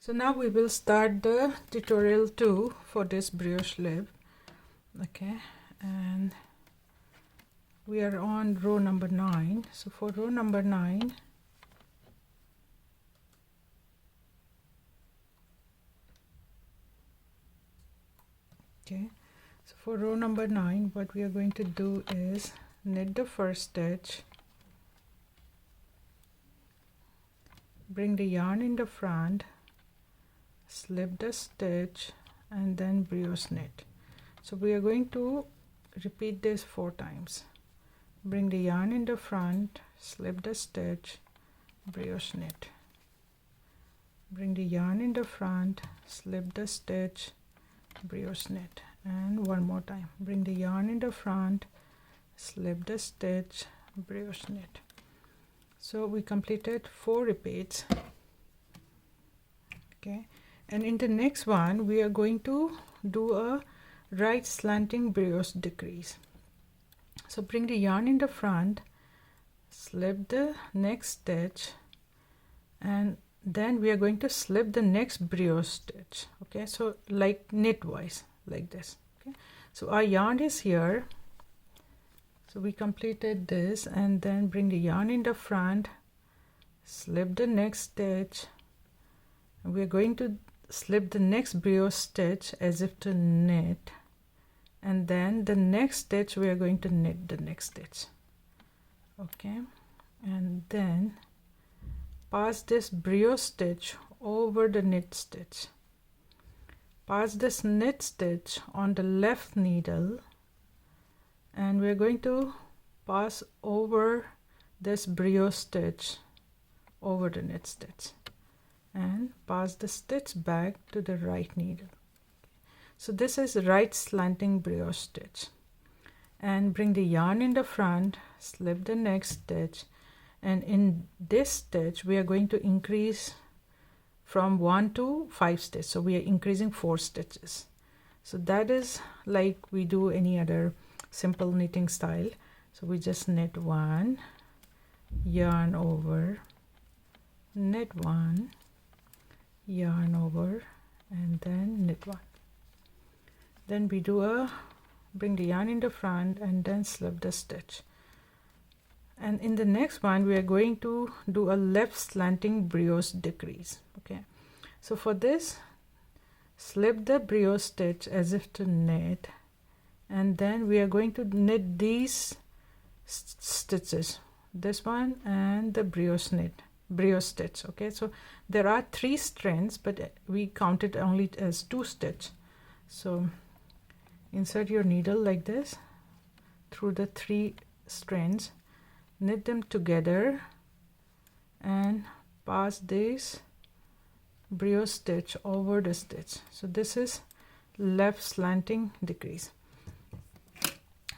So now we will start the tutorial 2 for this brioche leaf. Okay, and we are on row number 9. So for row number 9, okay, so for row number 9, what we are going to do is knit the first stitch, bring the yarn in the front, slip the stitch, and then brioche knit. So we are going to repeat this 4 times. Bring the yarn in the front, slip the stitch, brioche knit. Bring the yarn in the front, slip the stitch, brioche knit. And one more time. Bring the yarn in the front, slip the stitch, brioche knit. So we completed 4 repeats. Okay, and in the next one we are going to do a right slanting brioche decrease. So bring the yarn in the front, slip the next stitch, and then we are going to slip the next brioche stitch. Okay, so like knitwise, like this. Okay, so our yarn is here. So we completed this, and then bring the yarn in the front, slip the next stitch, and we are going to slip the next brioche stitch as if to knit, and then the next stitch we are going to knit the next stitch. Okay, and then pass this brioche stitch over the knit stitch. Pass this knit stitch on the left needle, and we're going to pass over this brioche stitch over the knit stitch and pass the stitch back to the right needle. So this is right slanting brioche stitch, and bring the yarn in the front, slip the next stitch, and in this stitch we are going to increase from 1 to 5 stitches. So we are increasing 4 stitches. So that is like we do any other simple knitting style. So we just knit 1, yarn over, knit 1, yarn over, and then knit 1. Then we do a bring the yarn in the front and then slip the stitch. And in the next one we are going to do a left slanting brioche decrease. Okay, so for this, slip the brioche stitch as if to knit, and then we are going to knit these stitches, this one and the brioche stitch. Okay, so there are 3 strands, but we counted only as 2 stitch. So insert your needle like this through the 3 strands, knit them together, and pass this brioche stitch over the stitch. So this is left slanting decrease.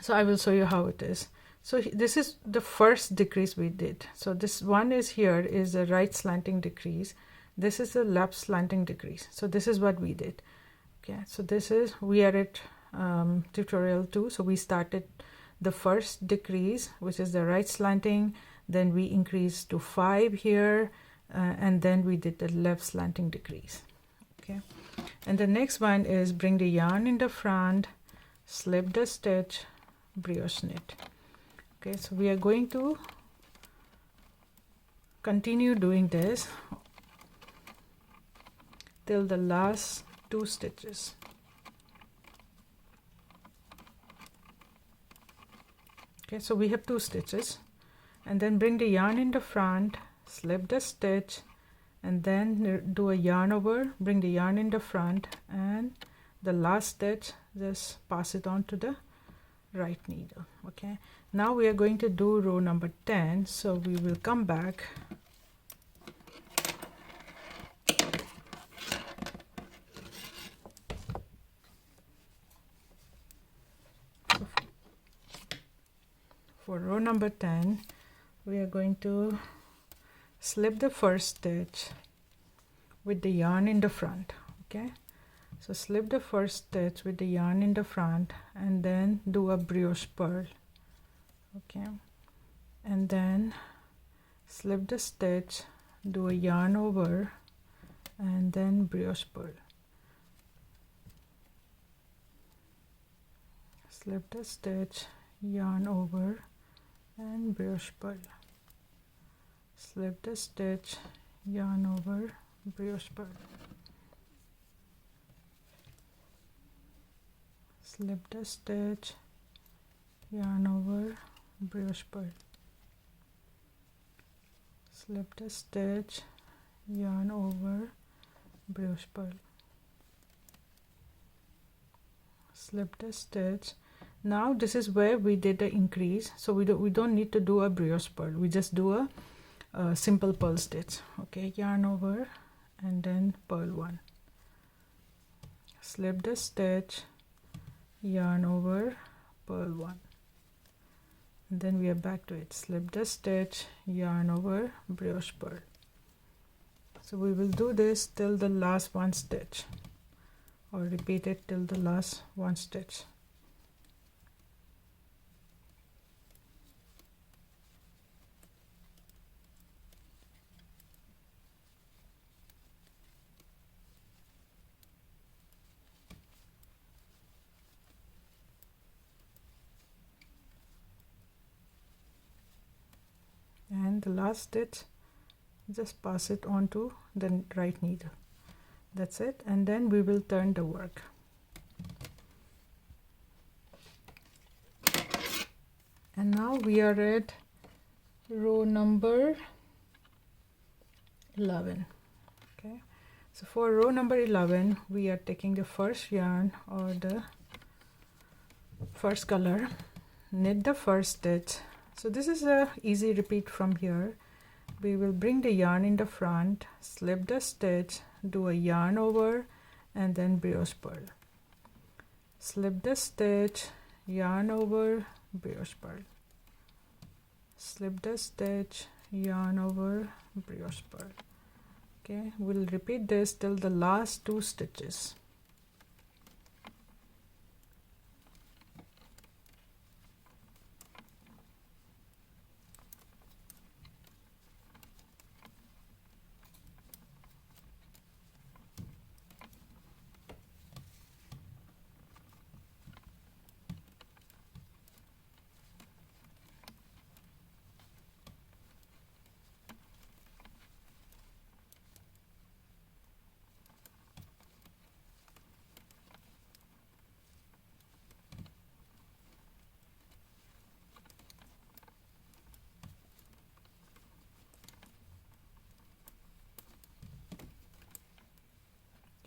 So I will show you how it is. So this is the first decrease we did. So this one is here is a right slanting decrease. This is the left slanting decrease. So this is what we did. Okay, so this is, we are at tutorial 2. So we started the first decrease, which is the right slanting, then we increased to 5 here, and then we did the left slanting decrease. Okay, and the next one is bring the yarn in the front, slip the stitch, brioche knit. Okay, so we are going to continue doing this till the last 2 stitches. Okay, so we have 2 stitches, and then bring the yarn in the front, slip the stitch, and then do a yarn over, bring the yarn in the front, and the last stitch just pass it on to the right needle. Okay, now we are going to do row number 10. So we will come back for row number 10. We are going to slip the first stitch with the yarn in the front. Okay, so slip the first stitch with the yarn in the front, and then do a brioche purl. Okay, and then slip the stitch, do a yarn over, and then brioche pearl. Slip the stitch, yarn over, and brioche pearl. Slip the stitch, yarn over, brioche pearl. Slip the stitch, yarn over, brioche pearl. Slip the stitch, yarn over, brioche pearl. Slip the stitch. Now this is where we did the increase, so we don't need to do a brioche pearl, we just do a simple pearl stitch. Okay, yarn over and then pearl 1. Slip the stitch, yarn over, pearl 1, and then we are back to it. Slip the stitch, yarn over, brioche pearl. So we will do this till the last one stitch, or repeat it till the last one stitch. And the last stitch, just pass it on to the right needle. That's it, and then we will turn the work. And now we are at row number 11. Okay, so for row number 11 we are taking the first yarn or the first color, knit the first stitch. So this is a easy repeat from here. We will bring the yarn in the front, slip the stitch, do a yarn over, and then brioche pearl. Slip the stitch, yarn over, brioche pearl. Slip the stitch, yarn over, brioche pearl. Okay, we'll repeat this till the last 2 stitches.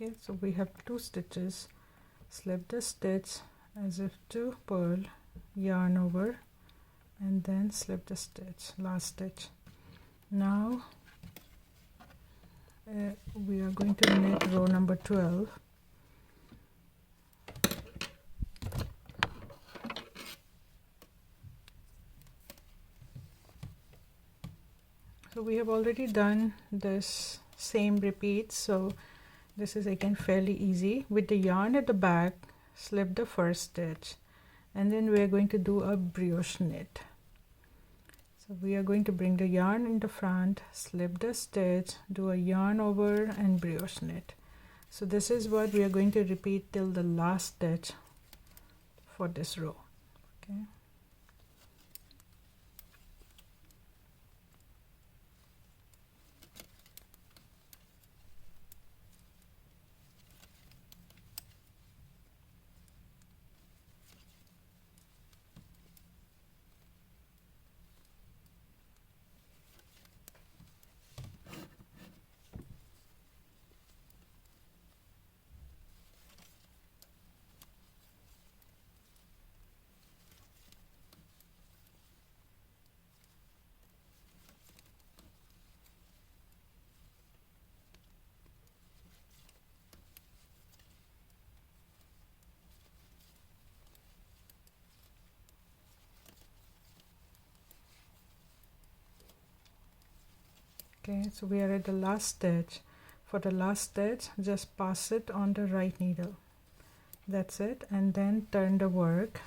Okay, so we have 2 stitches. Slip the stitch as if to purl, yarn over, and then slip the stitch, last stitch. Now we are going to knit row number 12. So we have already done this same repeat, so this is again fairly easy. With the yarn at the back, slip the first stitch, and then we are going to do a brioche knit. So we are going to bring the yarn in the front, slip the stitch, do a yarn over, and brioche knit. So this is what we are going to repeat till the last stitch for this row. Okay. Okay, so we are at the last stitch. For the last stitch, just pass it on the right needle. That's it, and then turn the work.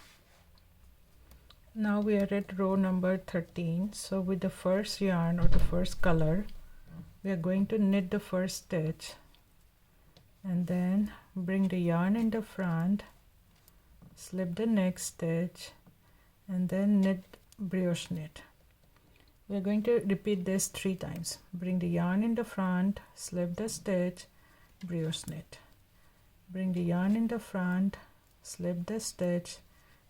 Now we are at row number 13. So with the first yarn or the first color, we are going to knit the first stitch, and then bring the yarn in the front, slip the next stitch, and then knit brioche knit. We're going to repeat this 3 times. Bring the yarn in the front, slip the stitch, brioche knit. Bring the yarn in the front, slip the stitch,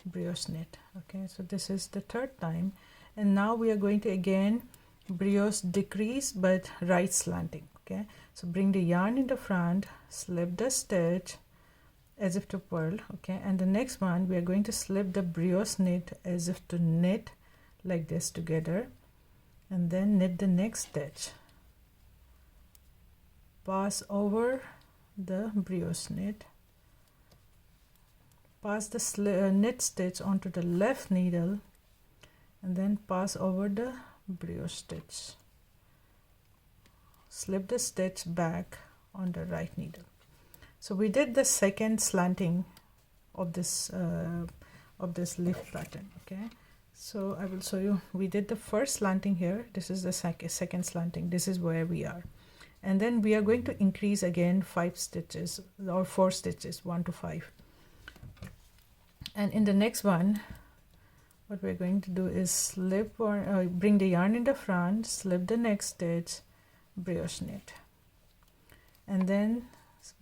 brioche knit. Okay, so this is the 3rd time, and now we are going to again brioche decrease but right slanting. Okay, so bring the yarn in the front, slip the stitch as if to purl. Okay, and the next one we are going to slip the brioche knit as if to knit like this together, and then knit the next stitch, pass over the brioche knit, pass the knit stitch onto the left needle, and then pass over the brioche stitch, slip the stitch back on the right needle. So we did the second slanting of this leaf pattern. Okay, so I will show you. We did the first slanting here. This is the second slanting. This is where we are, and then we are going to increase again 5 stitches or 4 stitches, 1 to 5. And in the next one, what we're going to do is slip or bring the yarn in the front, slip the next stitch, brioche knit, and then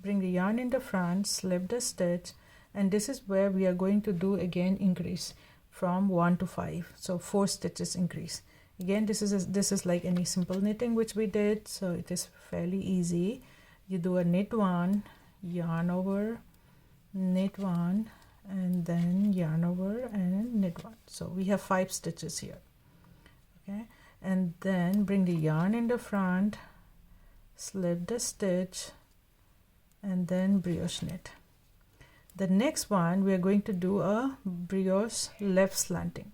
bring the yarn in the front, slip the stitch, and this is where we are going to do again increase from 1 to 5, so 4 stitches increase. Again, this is like any simple knitting which we did, so it is fairly easy. You do a knit 1, yarn over, knit 1, and then yarn over and knit 1. So we have 5 stitches here. Okay, and then bring the yarn in the front, slip the stitch, and then brioche knit. The next one we are going to do a brioche left slanting.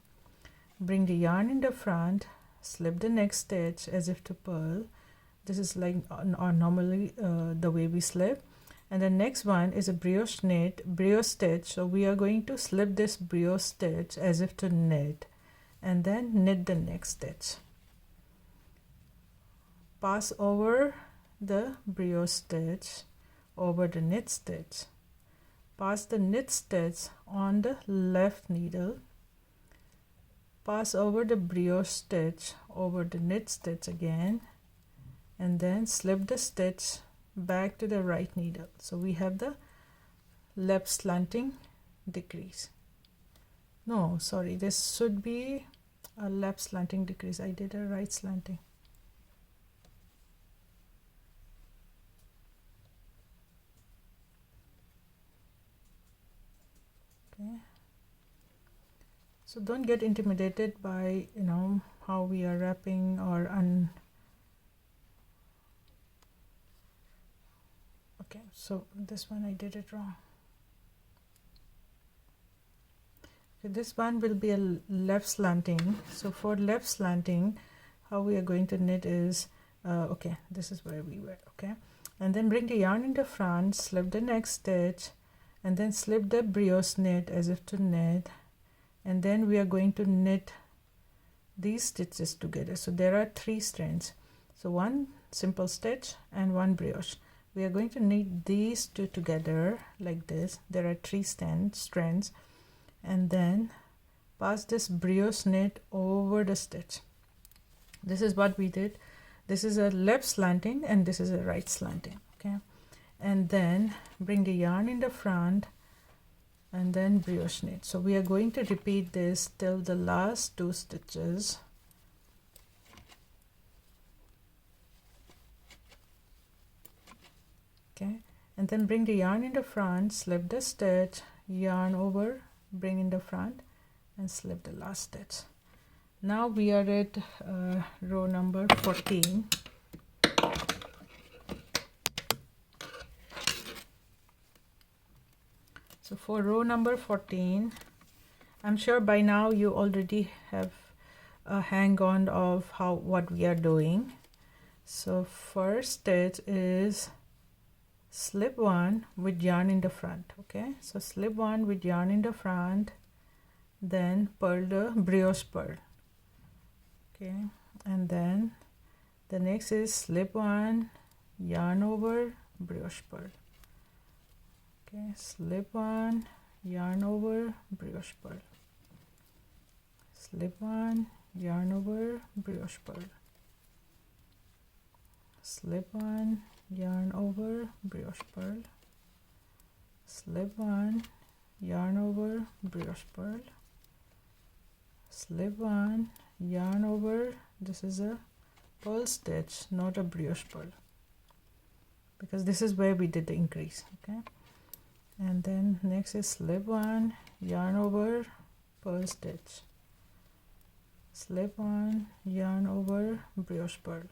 Bring the yarn in the front, slip the next stitch as if to purl. This is like normally the way we slip. And the next one is a brioche stitch. So we are going to slip this brioche stitch as if to knit, and then knit the next stitch, pass over the brioche stitch over the knit stitch, pass the knit stitch on the left needle, pass over the brioche stitch over the knit stitch again, and then slip the stitch back to the right needle. So we have the left slanting decrease. No, sorry, this should be a left slanting decrease. I did a right slanting. Okay, so don't get intimidated by how we are wrapping or okay, so this one I did it wrong. Okay, this one will be a left slanting. So for left slanting, how we are going to knit is okay, this is where we were. Okay, and then bring the yarn in the front, slip the next stitch, and then slip the brioche knit as if to knit, and then we are going to knit these stitches together. So there are 3 strands, so 1 simple stitch and 1 brioche. We are going to knit these 2 together like this. There are 3 strands, and then pass this brioche knit over the stitch. This is what we did. This is a left slanting and this is a right slanting. Okay, and then bring the yarn in the front and then brioche knit. So we are going to repeat this till the last 2 stitches. Okay, and then bring the yarn in the front, slip the stitch, yarn over, bring in the front, and slip the last stitch. Now we are at row number 14. So for row number 14, I'm sure by now you already have a hang on of what we are doing. So first stitch is slip 1 with yarn in the front. Okay, so slip 1 with yarn in the front, then purl the brioche purl. Okay, and then the next is slip 1, yarn over, brioche purl. Okay, slip one, yarn over, brioche pearl, slip one, yarn over, brioche pearl, slip one, yarn over, brioche pearl, slip one, yarn over, brioche pearl, slip one, yarn over. This is a pearl stitch, not a brioche pearl, because this is where we did the increase. Okay, and then next is slip one, yarn over, pearl stitch, slip one, yarn over, brioche pearl,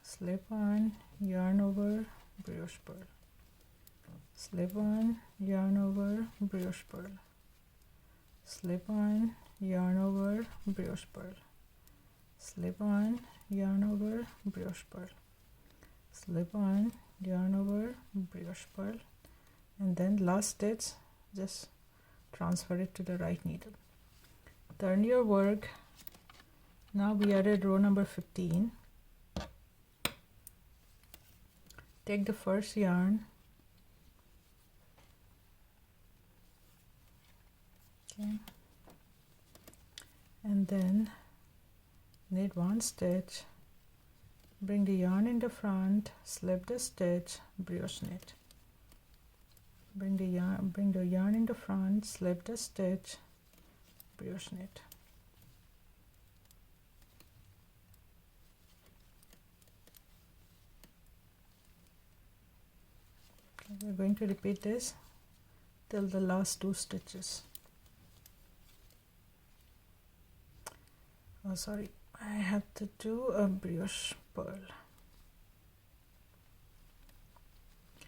slip one, yarn over, brioche pearl, slip one, yarn over, brioche pearl, slip one, yarn over, brioche pearl, slip one, yarn over, brioche pearl, slip one, yarn over, brioche pearl, and then last stitch, just transfer it to the right needle. Turn your work. Now we are at row number 15. Take the first yarn, okay, and then knit one stitch, bring the yarn in the front, slip the stitch, brioche knit, bring the yarn in the front, slip the stitch, brioche knit. Okay, we're going to repeat this till the last two stitches. Oh, sorry, I have to do a brioche pearl.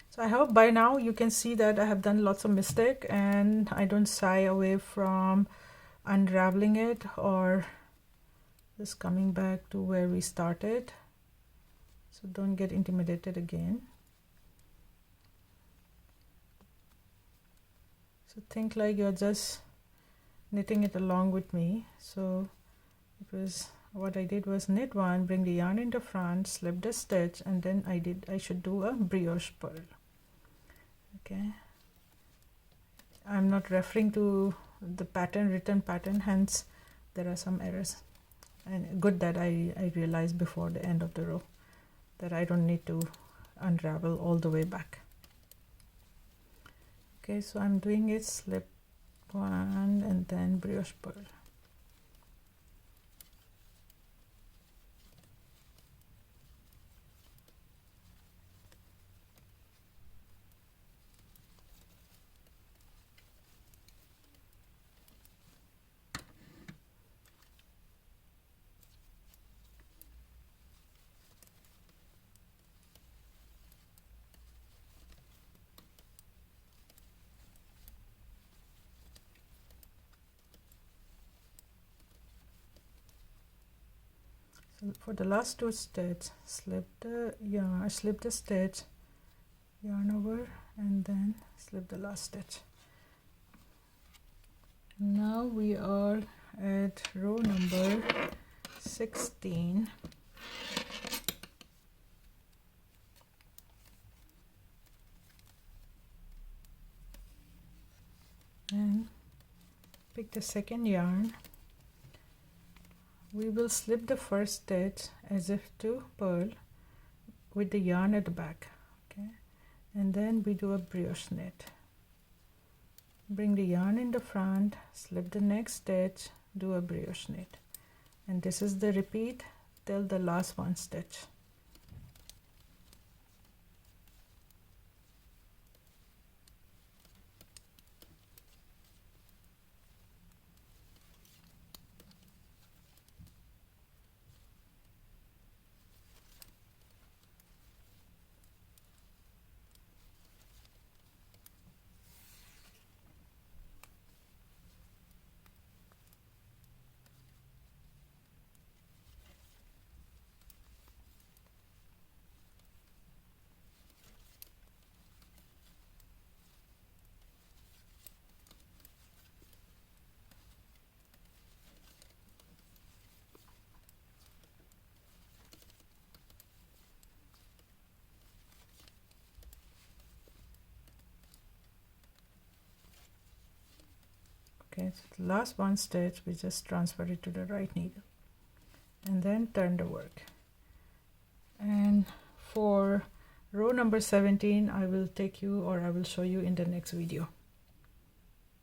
So I hope by now you can see that I have done lots of mistake and I don't shy away from unraveling it or just coming back to where we started. So don't get intimidated again. So think like you're just knitting it along with me. So it was, what I did was knit one, bring the yarn in the front, slip the stitch, and then I should do a brioche pearl. Okay, I'm not referring to the pattern, written pattern, hence there are some errors, and good that I realized before the end of the row that I don't need to unravel all the way back. Okay, so I'm doing it slip one and then brioche pearl. For the last two stitches, slip the yarn, slip the stitch, yarn over, and then slip the last stitch. Now we are at row number 16. And pick the second yarn. We will slip the first stitch as if to purl with the yarn at the back, okay, and then we do a brioche knit. Bring the yarn in the front, slip the next stitch, do a brioche knit, and this is the repeat till the last one stitch. Okay, so the last one stitch we just transfer it to the right needle and then turn the work. And for row number 17 I will show you in the next video.